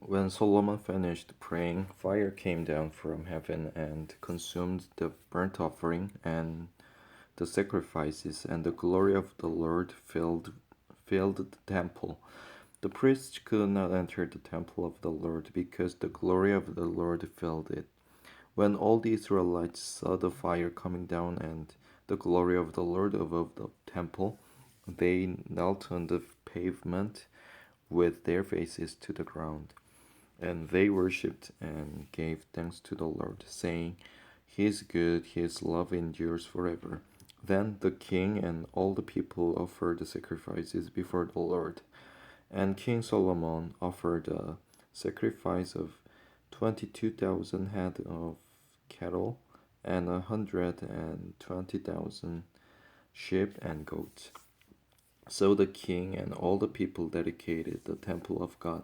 When Solomon finished praying, fire came down from heaven and consumed the burnt offering and the sacrifices, and the glory of the Lord filled the temple. The priests could not enter the temple of the Lord because the glory of the Lord filled it. When all the Israelites saw the fire coming down and the glory of the Lord above the temple, they knelt on the pavement with their faces to the ground. And they worshipped and gave thanks to the Lord, saying, He is good, His love endures forever. Then the king and all the people offered the sacrifices before the Lord. And King Solomon offered a sacrifice of 22,000 head of cattle and 120,000 sheep and goats. So the king and all the people dedicated the temple of God.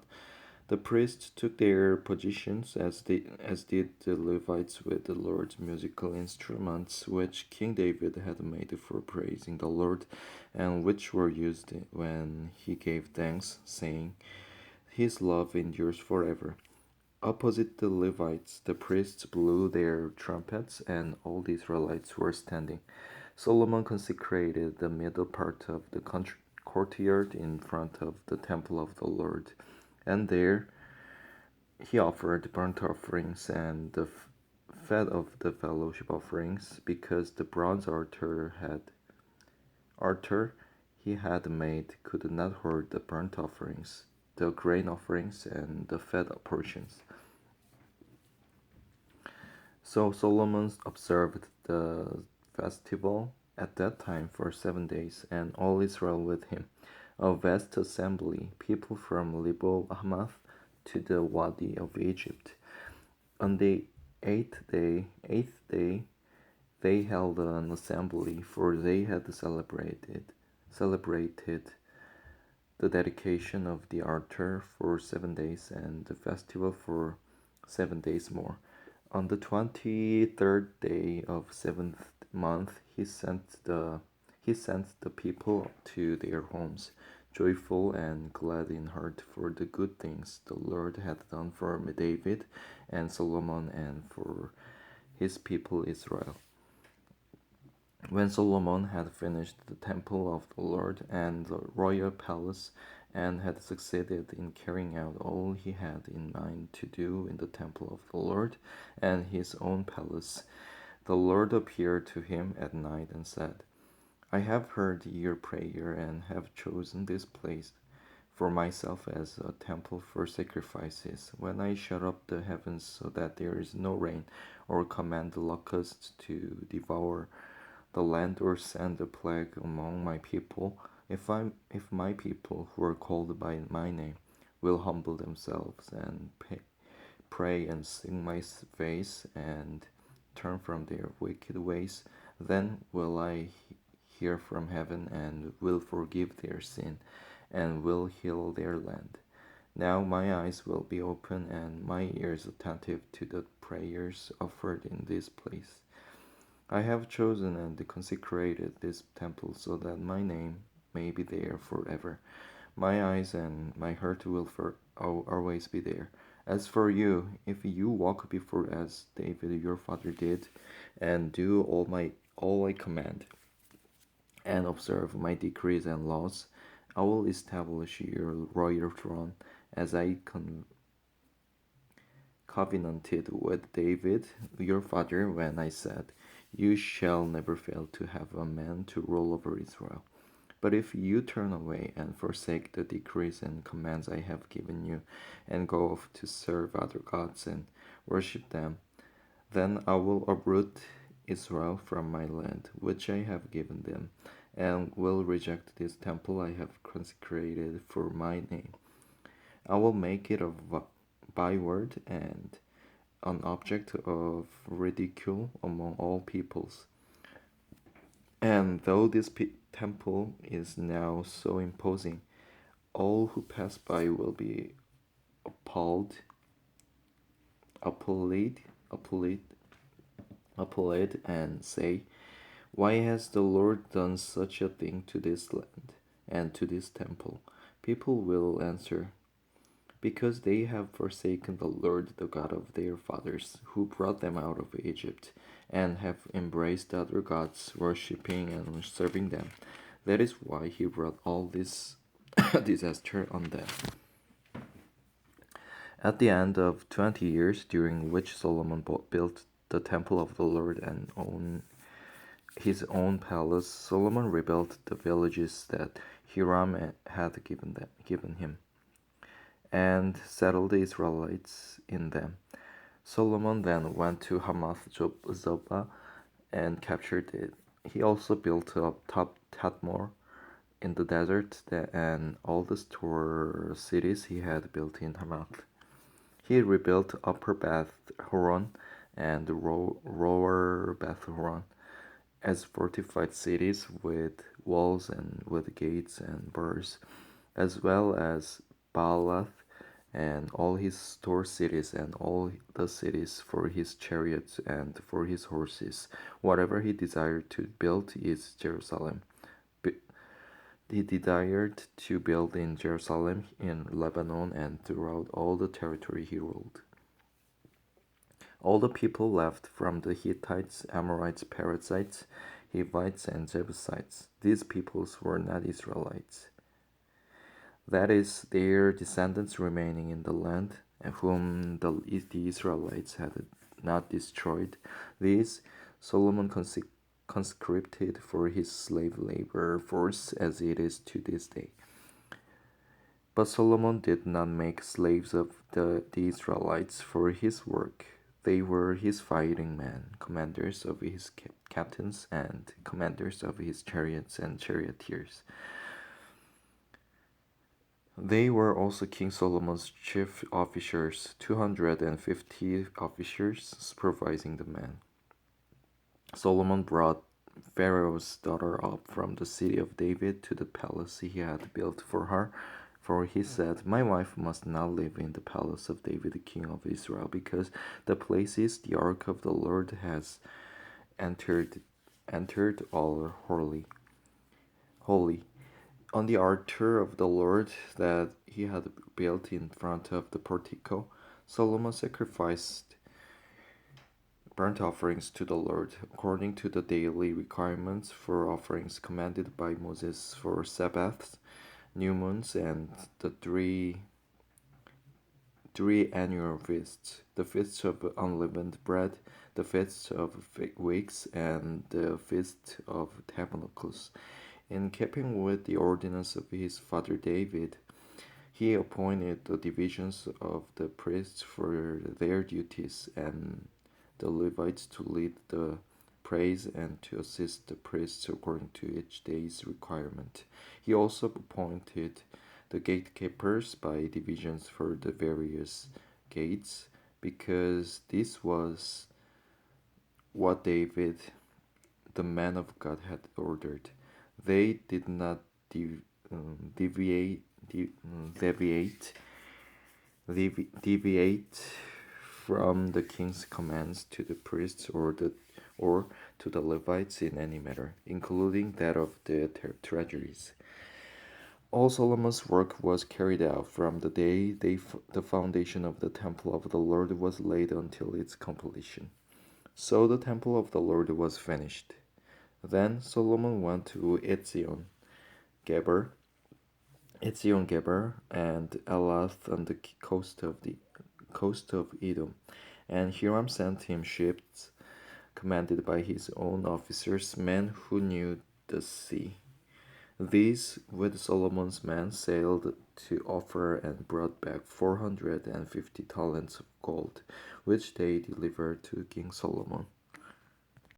The priests took their positions as did the Levites with the Lord's musical instruments, which King David had made for praising the Lord, and which were used when he gave thanks, saying, His love endures forever. Opposite the Levites, the priests blew their trumpets, and all the Israelites were standing. Solomon consecrated the middle part of the courtyard in front of the temple of the Lord, and there he offered burnt offerings and the fat of the fellowship offerings, because the bronze altar he had made could not hold the burnt offerings, the grain offerings, and the fat portions. So Solomon observed the festival at that time for 7 days, and all Israel with him, a vast assembly, people from Lebo Hamath to the Wadi of Egypt. On the eighth day, they held an assembly, for they had celebrated the dedication of the altar for 7 days, and the festival for 7 days more. On the 23rd day of seventh month, he sent the people to their homes, joyful and glad in heart for the good things the Lord had done for David and Solomon and for his people Israel. When Solomon had finished the temple of the Lord and the royal palace, and had succeeded in carrying out all he had in mind to do in the temple of the Lord and his own palace, the Lord appeared to him at night and said, I have heard your prayer and have chosen this place for myself as a temple for sacrifices. When I shut up the heavens so that there is no rain, or command the locusts to devour the land, or send a plague among my people, if my people who are called by my name will humble themselves and pray and seek my face and turn from their wicked ways, then will I hear from heaven and will forgive their sin and will heal their land. Now my eyes will be open and my ears attentive to the prayers offered in this place. I have chosen and consecrated this temple so that my name may be there forever. My eyes and my heart will always be there. As for you, if you walk before as David your father did, and do all I command, and observe my decrees and laws, I will establish your royal throne as I covenanted with David your father when I said, You shall never fail to have a man to rule over Israel. But if you turn away and forsake the decrees and commands I have given you, and go off to serve other gods and worship them, then I will uproot Israel from my land, which I have given them, and will reject this temple I have consecrated for my name. I will make it a byword and an object of ridicule among all peoples. And though this temple is now so imposing, all who pass by will be appalled, appalled, appalled, appalled, and say, Why has the Lord done such a thing to this land and to this temple? People will answer, because they have forsaken the Lord, the God of their fathers, who brought them out of Egypt, and have embraced other gods, worshipping and serving them. That is why he brought all this disaster on them. At the end of 20 years, during which Solomon built the temple of the Lord and his own palace, Solomon rebuilt the villages that Hiram had given him, and settled the Israelites in them. Solomon then went to Hamath Zobah and captured it. He also built up Tadmor in the desert and all the store cities he had built in Hamath. He rebuilt Upper Beth Horon and Lower Beth Horon as fortified cities with walls and with gates and bars, as well as Baalath and all his store cities and all the cities for his chariots and for his horses. Whatever he desired to build is Jerusalem. He desired to build in Jerusalem, in Lebanon, and throughout all the territory he ruled. All the people left from the Hittites, Amorites, Perizzites, Hivites, and Jebusites. These peoples were not Israelites. That is, their descendants remaining in the land, whom the Israelites had not destroyed. These Solomon conscripted for his slave labor force, as it is to this day. But Solomon did not make slaves of the Israelites for his work. They were his fighting men, commanders of his captains, and commanders of his chariots and charioteers. They were also King Solomon's chief officers, 250 officers supervising the men. Solomon brought Pharaoh's daughter up from the city of David to the palace he had built for her, for he said, "My wife must not live in the palace of David, the king of Israel, because the places the ark of the Lord has entered all holy. On the altar of the Lord that he had built in front of the portico, Solomon sacrificed burnt offerings to the Lord, according to the daily requirements for offerings commanded by Moses for Sabbaths, new moons, and the three annual feasts, the feast of unleavened bread, the feast of weeks, and the feast of tabernacles. In keeping with the ordinance of his father David, he appointed the divisions of the priests for their duties, and the Levites to lead the praise and to assist the priests according to each day's requirement. He also appointed the gatekeepers by divisions for the various gates, because this was what David, the man of God, had ordered. They did not deviate, deviate from the king's commands to the priests or to the Levites in any matter, including that of the treasuries. All Solomon's work was carried out from the day the foundation of the temple of the Lord was laid until its completion. So the temple of the Lord was finished. Then Solomon went to Geber, Geber, and Elath on the coast of Edom, and Hiram sent him ships commanded by his own officers, men who knew the sea. These, with Solomon's men, sailed to Ophir and brought back 450 talents of gold, which they delivered to King Solomon.